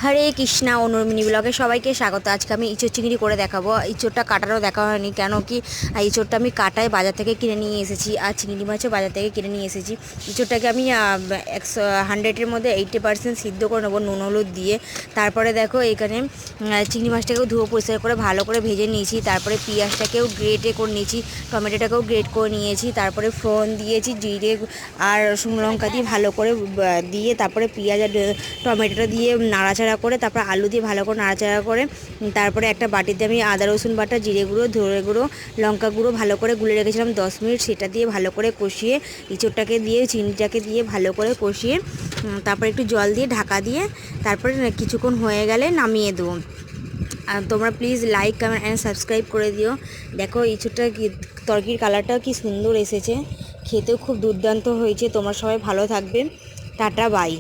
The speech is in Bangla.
হরে কৃষ্ণা অনুর্মিনী ব্লগে সবাইকে স্বাগত। আজকে আমি ইঁচড় চিংড়ি করে দেখাবো। ইঁচড়টা কাটারও দেখা হয়নি, কেন কি ইঁচড়টা আমি কাটায় বাজার থেকে কিনে নিয়ে এসেছি, আর চিংড়ি মাছও বাজার থেকে কিনে নিয়ে এসেছি। ইঁচড়টাকে আমি 100-এর মধ্যে 80% সিদ্ধ করে নেবো নুন হলুদ দিয়ে। তারপরে দেখো এখানে চিংড়ি মাছটাকেও ধুয়ে পরিষ্কার করে ভালো করে ভেজে নিয়েছি। তারপরে পেঁয়াজটাকেও গ্রেটে করে নিয়েছি, টমেটোটাকেও গ্রেট করে নিয়েছি। তারপরে ফোড়ন দিয়েছি, জিরে আর শুকনো লঙ্কা দিয়ে ভালো করে দিয়ে তারপরে পেঁয়াজ আর টমেটোটা দিয়ে নাড়াচাড়া করে তারপর আলু দিয়ে ভালো করে নাড়াচাড়া করে তারপরে একটা বাটিতে আমি আদা রসুন বাটা, জিরে গুঁড়ো, ধরে গুঁড়ো, লঙ্কা গুঁড়ো ভালো করে গুলে রেখেছিলাম 10 মিনিট। সেটা দিয়ে ভালো করে কষিয়ে ইঁচড়টাকে দিয়ে চিনিটাকে দিয়ে ভালো করে কষিয়ে তারপর একটু জল দিয়ে ঢাকা দিয়ে তারপরে কিছুক্ষণ হয়ে গেলে নামিয়ে দেবো। আর তোমরা please like, comment and subscribe করে দিও। দেখো ইঁচড়টা কি তরকির কালারটাও কি সুন্দর এসেছে, খেতেও খুব দুর্দান্ত হয়েছে। তোমরা সবাই ভালো থাকবে। Tata, by.